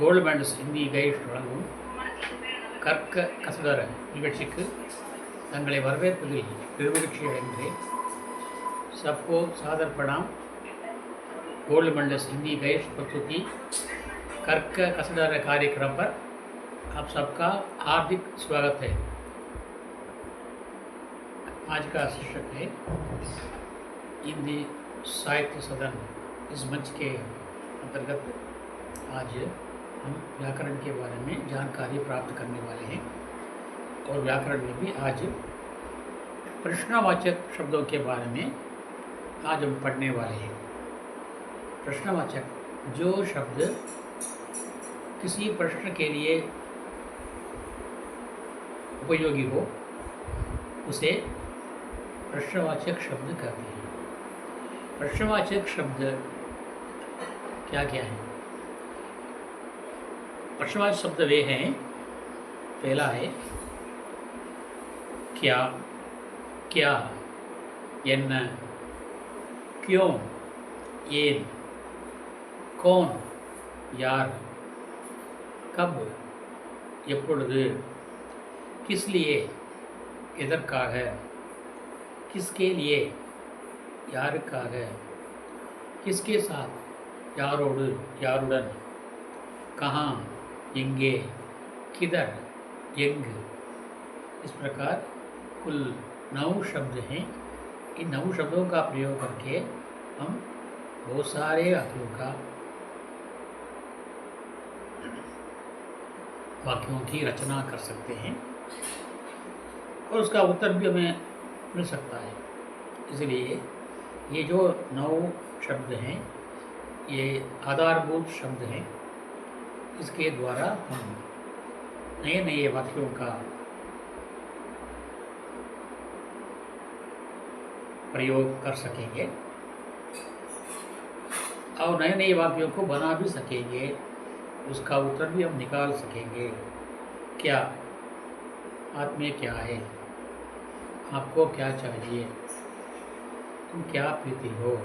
Gold medals Hindi guide வழங்கும் கற்க கசடர நிகழ்ச்சிக்கு தங்களை வரவேற்பதில் பெருமகிழ்ச்சி அடைகிறேன்। सबको सादर प्रणाम। गोल्ड मेडल्स हिंदी गाइड प्रस्तुति कर्क कसडर कार्यक्रम पर आप सबका हार्दिक स्वागत है। आज का शीर्षक है हिंदी साहित्य सदन। इस मंच के अंतर्गत आज हम व्याकरण के बारे में जानकारी प्राप्त करने वाले हैं और व्याकरण में भी आज प्रश्नवाचक शब्दों के बारे में आज हम पढ़ने वाले हैं। प्रश्नवाचक जो शब्द किसी प्रश्न के लिए उपयोगी हो उसे प्रश्नवाचक शब्द कहते हैं। प्रश्नवाचक शब्द क्या क्या है? प्रश्नवाचक शब्द वे हैं, पहला है क्या, क्या, एन्न, क्यों, ஏன், कौन, यार, कब, எப்பொழுது, किस लिए, எதற்காக, किसके लिए, யாருக்காக, किसके साथ, யாரோடு, யாருடன், कहाँ, எங்கே, किधर, எங்கு। इस प्रकार कुल 9 शब्द हैं। इन 9 शब्दों का प्रयोग करके हम बहुत सारे वाक्यों की रचना कर सकते हैं और उसका उत्तर भी हमें मिल सकता है। इसलिए ये जो 9 शब्द हैं ये आधारभूत शब्द हैं। इसके द्वारा हम नए नए वाक्यों का प्रयोग कर सकेंगे और नए नए वाक्यों को बना भी सकेंगे, उसका उत्तर भी हम निकाल सकेंगे। क्या, आप में क्या है, आपको क्या चाहिए, तुम क्या पीती हो,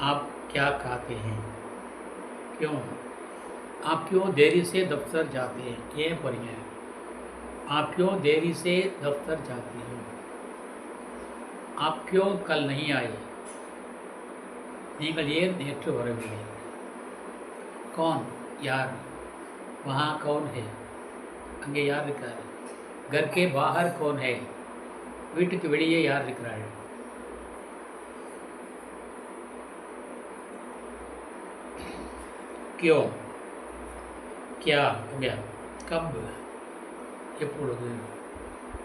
आप क्या खाते हैं, क्यों, आप क्यों देरी से दफ्तर जाते हैं, ये पढ़िए, आप क्यों देरी से दफ्तर जाते हैं, आप क्यों कल नहीं आए, நீங்கள் ஏன் நேற்று வரவில்லை, कौन, यार, वहाँ कौन है, அங்கே யார் இருக்கார், घर के बाहर कौन है, வீட்டுக்கு வெளியே யார் இருக்கிறார்கள், क्यों, क्या हो गया, कब, எப்பொழுது,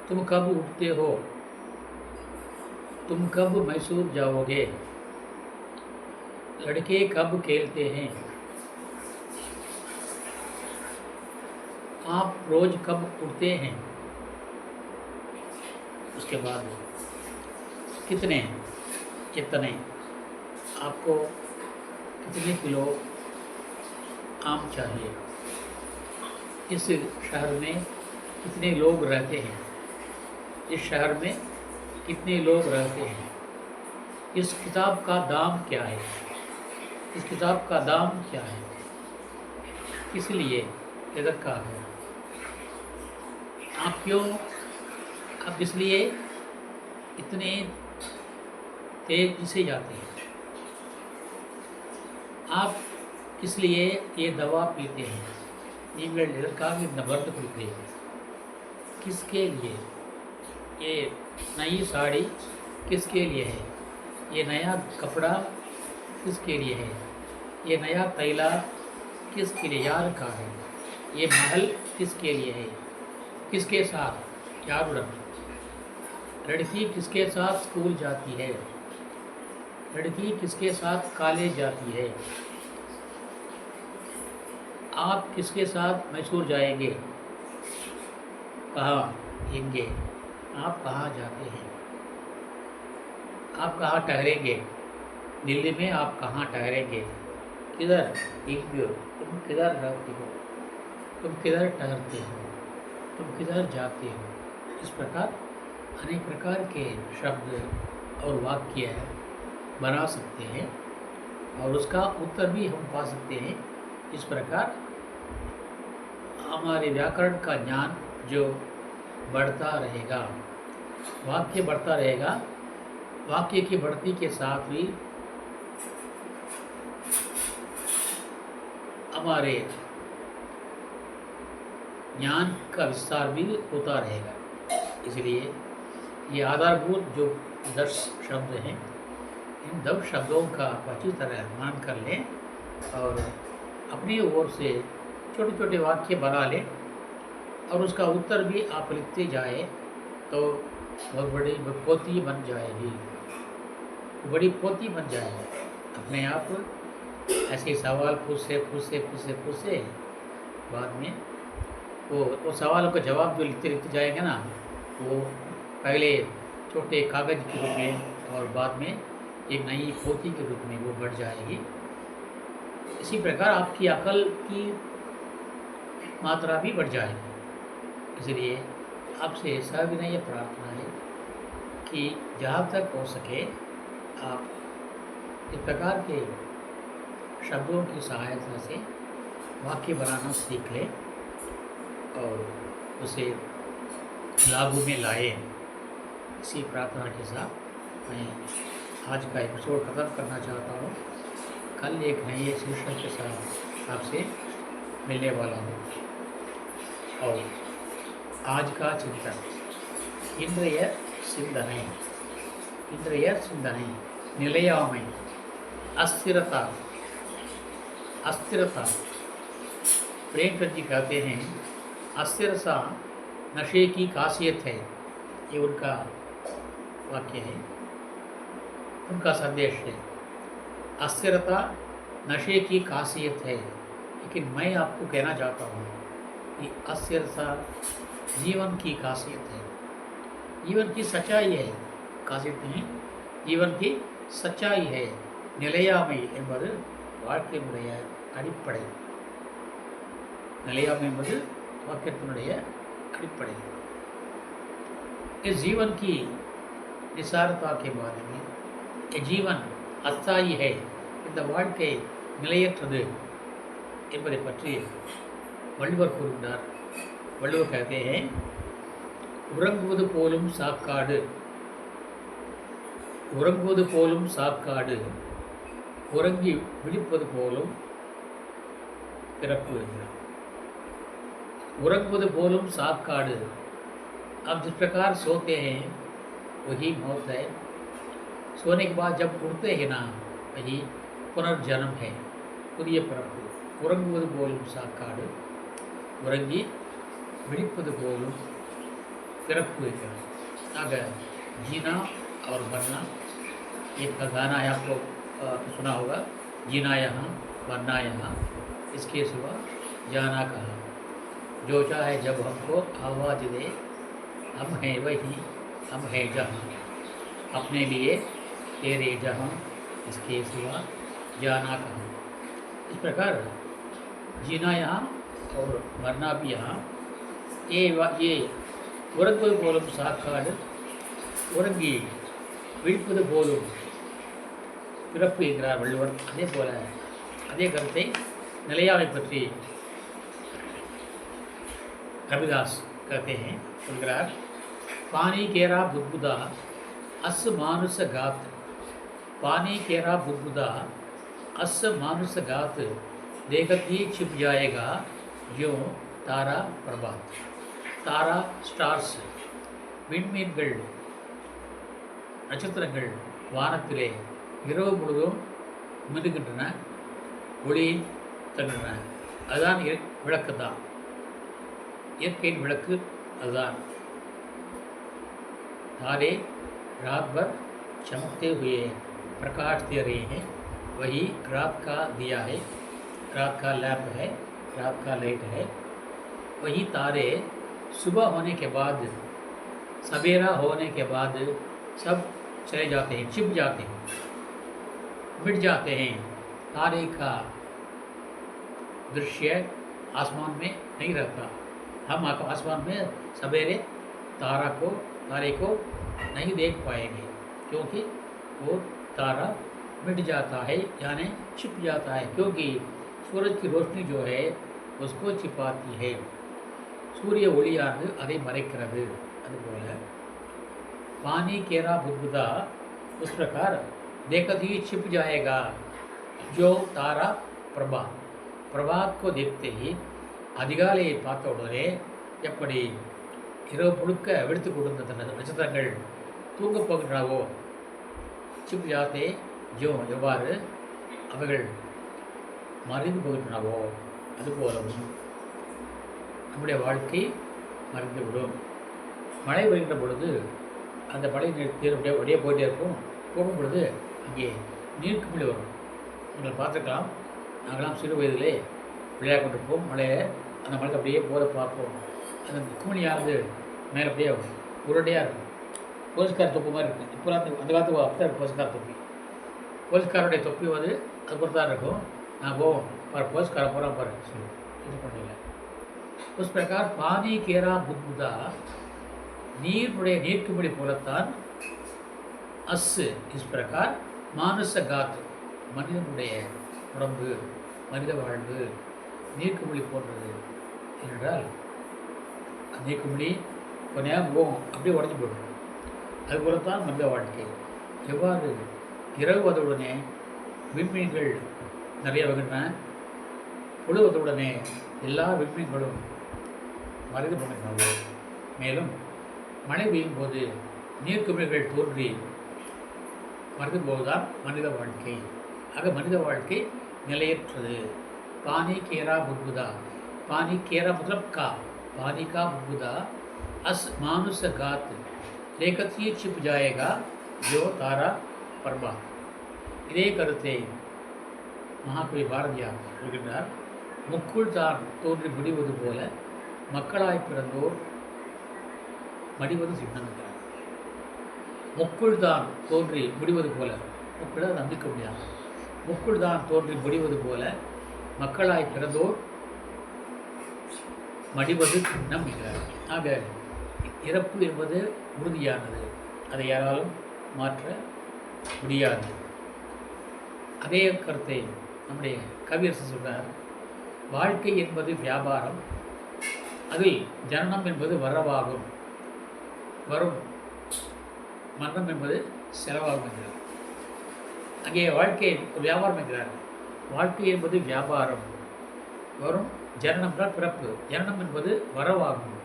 तुम कब उठते हो, तुम कब मैसूर जाओगे, लड़के कब खेलते हैं, आप रोज कब उठते हैं। उसके बाद कितने, कितने, आपको कितने किलो आम चाहिए, इस शहर में कितने लोग रहते हैं, इस शहर में कितने लोग रहते हैं, इस किताब का दाम क्या है, इस किताब का दाम क्या है, किस लिए, एदरकार है, आप क्यों, आप इसलिए इतने तेज से जाते हैं, आप किस लिए ये दवा पीते हैं, நீங்கள் எதற்காக இந்த மருந்து குடிக்கிறீர்கள், किसके लिए, ये नई साड़ी किसके लिए है, ये नया कपड़ा किसके लिए है, ये नया तैला किसके लिए, यार का है, ये महल किसके लिए है, किसके साथ, यारुடன், लड़की किसके साथ स्कूल जाती है, लड़की किसके साथ कॉलेज जाती है, आप किसके साथ मैसूर जाएंगे, कहाँ, एंगे, आप कहाँ जाते हैं, आप कहाँ ठहरेंगे, दिल्ली में आप कहाँ ठहरेंगे, किधर, तुम किधर रहती हो, तुम किधर ठहरते हो, तुम किधर जाते हो। इस प्रकार अनेक प्रकार के शब्द और वाक्य बना सकते हैं और उसका उत्तर भी हम पा सकते हैं। इस प्रकार हमारे व्याकरण का ज्ञान जो बढ़ता रहेगा, वाक्य बढ़ता रहेगा, वाक्य की बढ़ती के साथ भी हमारे ज्ञान का विस्तार भी होता रहेगा। इसलिए ये आधारभूत जो 10 शब्द हैं, इन 10 शब्दों का आप अच्छी तरह मान कर लें और अपनी ओर से छोटे छोटे वाक्य बना लें और उसका उत्तर भी आप लिखते जाए तो बहुत बड़ी पोथी बन जाएगी, बड़ी पोथी बन जाएगी। अपने आप ऐसे सवाल पूछते बाद में वो सवालों का जवाब जो लिखते लिखते जाएंगे ना, वो पहले छोटे कागज़ के रूप में और बाद में एक नई पोथी के रूप में वो बढ़ जाएगी। इसी प्रकार आपकी अकल की मात्रा भी बढ़ जाएगी। इसलिए आपसे सविनय प्रार्थना है कि जहाँ तक हो सके आप इस प्रकार के शब्दों की सहायता से वाक्य बनाना सीख लें और उसे लागू में लाएं। इसी प्रार्थना के साथ मैं आज का एपिसोड खत्म करना चाहता हूँ। कल एक नए शीर्षक के साथ आपसे मिलने वाला हूँ। और आज का चिंतन इंद्रिय सिंधनै, इंद्रिय सिंधनै निलयामै, अस्थिरता, अस्थिरता। प्रेमचंद जी कहते हैं अस्थिरता नशे की खासियत है। ये उनका वाक्य है, उनका संदेश है। अस्थिरता नशे की खासियत है, लेकिन मैं आपको कहना चाहता हूँ कि अस्थिरता जीवन की खासियत है, जीवन की सच्चाई है। खासियत नहीं, जीवन की सच्चाई है। நிலையாமை என்பது வாழ்க்கையினுடைய அடிப்படை. நிலையாமை என்பது वाक्यத்தினுடைய अड़िपड़े। इस जीवन की निसारता के बारे में, ये जीवन अस्थायी है, இந்த வாழ்க்கை நிலையற்றது என்பதை பற்றி வள்ளுவர் கூறுகிறார். வள்ளுவர் कहते हैं உறங்குவது போலும் சாக்காடு, உறங்குவது போலும் சாக்காடு, உறங்கி விழிப்பது போலும் பிறப்பு என்கிறார். उरंगुद बोलुम साकाड़, आप जिस प्रकार सोते हैं वही मौत है। सोने के बाद जब उठते हैं ना, वही पुनर्जन्म है, पुदिय पिறப்பு. उरंगुद बोलुम साकाड़, उरंगी विழிப்பது போலும் पिறப்பு என்கிறார். आग जीना और मरना, एक गाना है, आपको सुना होगा, जीना यहाँ मरना यहाँ, इसके सिवा जाना कहाँ. जो चाहे जब हमको आवाज़ दे, हम हैं वही, हम हैं जहाँ, अपने लिए तेरे जहाँ, इसके सिवा जाना कहाँ. इस प्रकार जीना यहाँ और मरना भी यहाँ. ये உறங்குவது போலும் சாக்காடு, உறங்கி விழிப்பது போலும் பிறப்பு என்கிறார் வள்ளுவர். அதே போல அதே கருத்தை நிலையாமை பற்றி रविदास कहते हैं. उनग्रार पानी केरा बुदबुदा अस मानुस गात, पानी केरा बुदबुदा अस मानुस गात, देखत ही छिप जाएगा जो तारा प्रभात. तारा स्टार्स, விண்மீன்கள் நட்சத்திரங்கள் வானத்திலே இரவு முழுதும் மின்னுகின்றன, ஒளி தருகின்றன. அதுதான் விளக்கு தான், இயற்கையின் विளக்கு அதுதான். तारे रात भर चमकते हुए प्रकाश दे रहे हैं, वही रात का दिया है, रात का लैंप है, रात का लाइट है. वही तारे सुबह होने के बाद, सवेरा होने के बाद सब चले जाते हैं, छिप जाते हैं, मिट जाते हैं. तारे का दृश्य आसमान में नहीं रहता. हम आसमान में सवेरे तारे को नहीं देख पाएंगे, क्योंकि वो तारा मिट जाता है, यानी छिप जाता है, क्योंकि सूरज की रोशनी जो है उसको छिपाती है. சூரிய ஒளியானது அதை மறைக்கிறது. அதுபோல पानी केरा बुदबुदा उस प्रकार देखते ही छिप जाएगा जो तारा प्रभात प्रभात को देखते ही அதிகாலையை பார்த்த உடனே எப்படி இரவு முழுக்க வெடித்து கொண்டிருந்த நட்சத்திரங்கள் தூங்கப் போகின்றனவோ சிப் ஜாத்தே ஜோ எவ்வாறு அவைகள் மறைந்து போகின்றனவோ அதுபோலவும் நம்முடைய வாழ்க்கை மறைந்துவிடும். மழை வருகின்ற பொழுது அந்த மழை நீர் அப்படியே போயிட்டே இருக்கும். போகும் பொழுது அங்கே நீர்க்குமிழி வரும். நீங்கள் பார்த்துக்கலாம், நாங்களாம் சிறு வயதிலே விளையாட கொண்டிருப்போம். மழையை அந்த மழைக்கு அப்படியே போத பார்ப்போம். அந்த குமிழியானது மேலே அப்படியே உருண்டையாக இருக்கும். போலீஸ்கார தொப்பு மாதிரி இருக்கும். இப்போலாம் அந்த காலத்து அப்போ போலீஸ்கார தொப்பி, போலீஸ்காரோடைய தொப்பி வந்து அது பொறுத்து தான் இருக்கும். நான் போவோம் பாரு, போலீஸ்கார போகிறான் பாரு சொல்லி இது பண்ணல. उस प्रकार पानी केरा बुदबुदा நீருடைய நீர்க்குமிழி போலத்தான் அஸ் இஸ் பிரகார் மானுச காத் மனிதனுடைய உடம்பு மனித வாழ்வு நீர்க்குமிழி போன்றது. ஏனென்றால் அந்த நீர்க்குமிழி கொஞ்ச நேரம் போகும், அப்படியே உடஞ்சி போடும். அதுபோலத்தான் மனித வாழ்க்கை. எவ்வாறு இரவு வந்தவுடனே விண்மீன்கள் நிறைய வருகின்றன, பொழுதுவதுடனே எல்லா விண்மீன்களும் மறைந்து போகின்றன. மேலும் மழை பெய்யும் போது நீர்க்குமிழ்கள் தோன்றி மறைந்து போவதுதான் மனித வாழ்க்கை. ஆக மனித வாழ்க்கை நிலையற்றது. பானி கேரா புத்புதா, பானி கேரா मतलब का पानी का बुदबुदा अस मानुष गात लेखती छिप जाएगा जो तारा प्रभा. இதே கருத்தை மகாகவி பாரதியார் சொல்கின்றார். முக்குள் தான் தோன்றி முடிவது போல மக்களாய் பிறந்தோர் மடிவது சின்னங்கிறார். முக்குள் தான் தோன்றி முடிவது போல, முக்குள் தான் நம்பிக்க முடியாது, முக்குள் தான் தோன்றி முடிவது போல மக்களாய் பிறந்தோர் மடிவது சின்னம் என்கிறார். ஆக இறப்பு என்பது உறுதியானது, அதை யாராலும் மாற்ற முடியாது. அதே கருத்தை நம்முடைய கவியரசு சொல்றார். வாழ்க்கை என்பது வியாபாரம், அதில் ஜனனம் என்பது வரவாகும், வரும் மரணம் என்பது செலவாகும் என்கிறார். அங்கே வாழ்க்கை வியாபாரம் என்கிறார். வாழ்க்கை என்பது வியாபாரம், வரும் ஜனனம் தான் பிறப்பு, ஜனனம் என்பது வரவாகும்.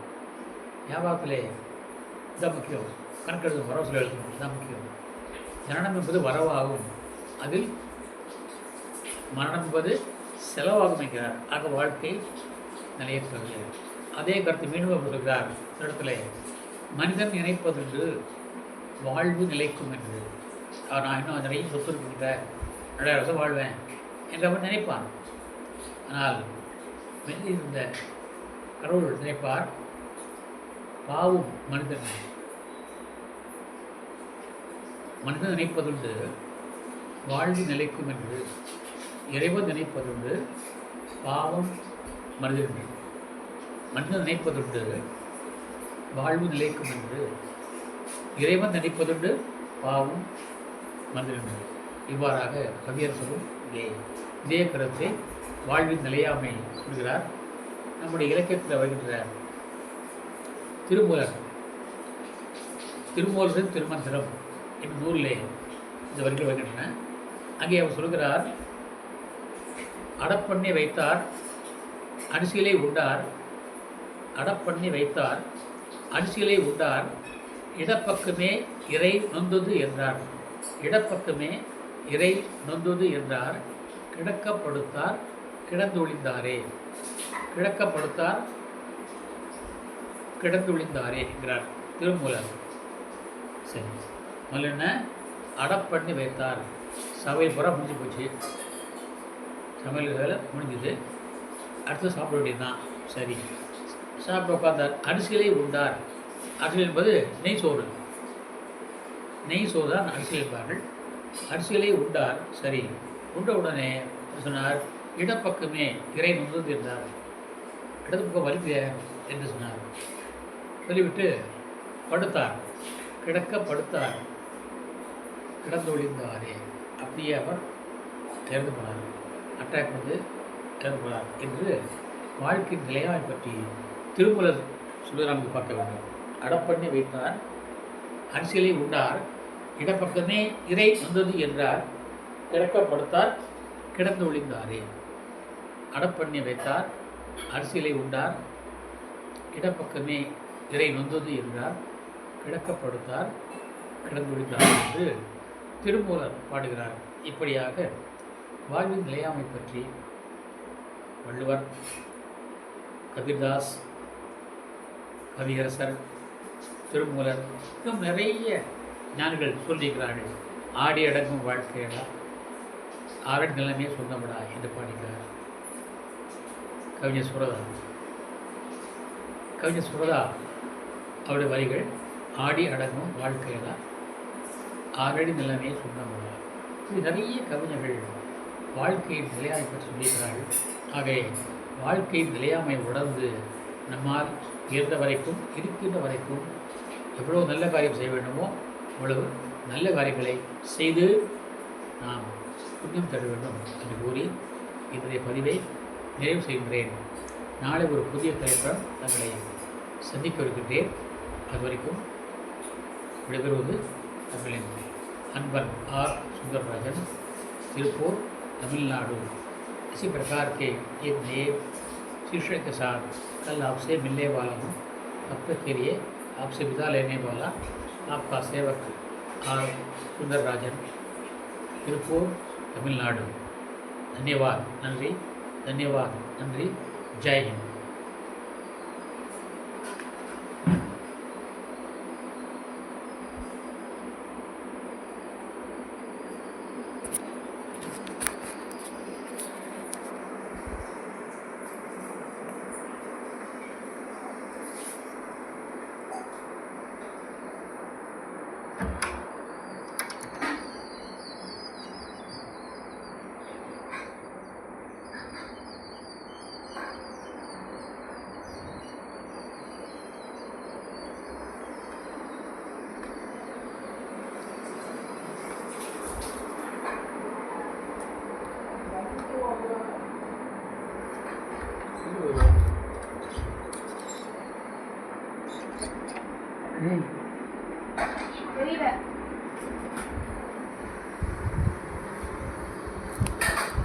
வியாபாரத்திலே இதுதான் முக்கியம், கணக்கெழுதும் வரவு சொல்ல எழுதணும், இதுதான் முக்கியம். ஜனனம் என்பது வரவாகும், அதில் மரணம் என்பது செலவாகும் என்கிறார். ஆக வாழ்க்கை நிலையற்றது. அதே கருத்து மீண்டும் சொல்கிறார் இடத்துல, மனிதன் நினைப்பதென்று வாழ்வு நிலைக்கும் என்று. நான் இன்னும் நிறைய சொத்து இருக்கின்ற 2,000 வருஷம் வாழ்வேன் என்று அவன் நினைப்பான். ஆனால் வெளியே இருந்த கடவுள் நினைப்பார், பாவும் மனிதன் நினைப்பதுண்டு வாழ்வு நிலைக்கும் என்று. இறைவன் நினைப்பதுண்டு பாவம் மனிதன், மனிதன் நினைப்பதுண்டு வாழ்வு நிலைக்கும் என்று. இறைவன் நினைப்பதுண்டு பாவம் மனிதன். இவ்வாறாக கவியரசரும் இதே கருத்தை வாழ்வின் நிலையாமை சொல்கிறார். நம்முடைய இலக்கியத்தில் வருகின்ற திருமூலரின் திருமந்திரம் என்ற நூலிலே இந்த வரிகள் வருகின்றன. அங்கே அவர் சொல்கிறார், அடப்பண்ணி வைத்தார் அரிசிகளை உண்டார், அடப்பண்ணி வைத்தார் அரிசிகளை உண்டார், இடப்பக்கமே இறை நொந்தது என்றார். இடப்பக்கமே இறை நொந்தது என்றார், கிடக்கப்படுத்தார் கிடந்தொழிந்தாரே. கிடக்கப்படுத்தார் கிடந்தொழிந்தாரே என்கிறார் திருமூலர். சரி, முதல்ல என்ன, அடப்பண்ணி வைத்தார். சமையல் பூரா முடிஞ்சு போச்சு, சமையல் வேலை முடிஞ்சுது, அடுத்து சாப்பிட வேண்டியதுதான். சரி, சாப்பிட்டு உட்கார்ந்தார். அரிசிகளை உண்டார். அரிசி என்பது நெய் சோறு, நெய் சோறு தான் அரிசி என்பார்கள். அரிசிகளை உண்டார். சரி, உண்ட உடனே சொன்னார், இடப்பக்கமே இறை நொந்தது என்றார். இடது பக்கம் வலிக்குதே என்று சொன்னார். சொல்லிவிட்டு படுத்தார். கிடக்க படுத்தார் கிடந்தொழிந்தாரே. அப்படியே அவர் இறந்து போனார். அட்டாக் வந்து இறந்து போனார் என்று வாழ்க்கையின் நிலையாமை பற்றி திருமூலர் சுந்தராமி பார்க்க வேண்டும். அடப்பண்ணி வைத்தார், அரசியலை உண்டார், இடப்பக்கமே இறை வந்தது என்றார், கிடக்கப்படுத்தார், கிடந்து ஒளிந்தாரே. அடப்பண்ணி வைத்தார், அரசியலை உண்டார், இடப்பக்கமே இறை நொந்தது என்றார், கிடக்கப்படுத்தார், கிடந்து ஒளிந்தார் என்று திருமூலர் பாடுகிறார். இப்படியாக வாழ்வின் நிலையாமை பற்றி வள்ளுவர், கபீர்தாஸ், கவியரசர், திருமூலர் இன்னும் நிறைய ஞானிகள் சொல்லியிருக்கிறார்கள். ஆடி அடங்கும் வாழ்க்கையடா, ஆரடி நிலைமையே சொந்தமடா என்று பாடிக்கிறார் கவிஞர் சுரதா. கவிஞர் சுரதா அவருடைய வரிகள், ஆடி அடங்கும் வாழ்க்கையடா, ஆரடி நிலைமையே சொந்தமடா. இது நிறைய கவிஞர்கள் வாழ்க்கையின் நிலையாமை பற்றி சொல்லியிருக்கிறார்கள். ஆகவே வாழ்க்கையின் நிலையாமை உணர்ந்து நம்மால் இருந்த வரைக்கும், இருக்கின்ற வரைக்கும் எவ்வளோ நல்ல காரியம் செய்ய வேண்டுமோ அவ்வளவு நல்ல காரியங்களை செய்து நாம் புண்ணியம் தர வேண்டும் என்று கூறி இன்றைய பதிவை நிறைவு செய்கின்றேன். நாளை ஒரு புதிய தலைப்புடன் தங்களை சந்திக்க இருக்கின்றேன். அது வரைக்கும் விடைபெறுவது தமிழின் अनबन आर सुंदरराजन, तिरुपुर, तमिलनाडु। इसी प्रकार के एक नए शीर्षक के साथ कल आपसे मिलने वाला हूँ। तब तक के लिए आपसे विदा लेने वाला आपका सेवक आर सुंदरराजन, तिरुपुर, तमिलनाडु। धन्यवाद, नंदी, धन्यवाद, नंदी। जय हिंद। Hey.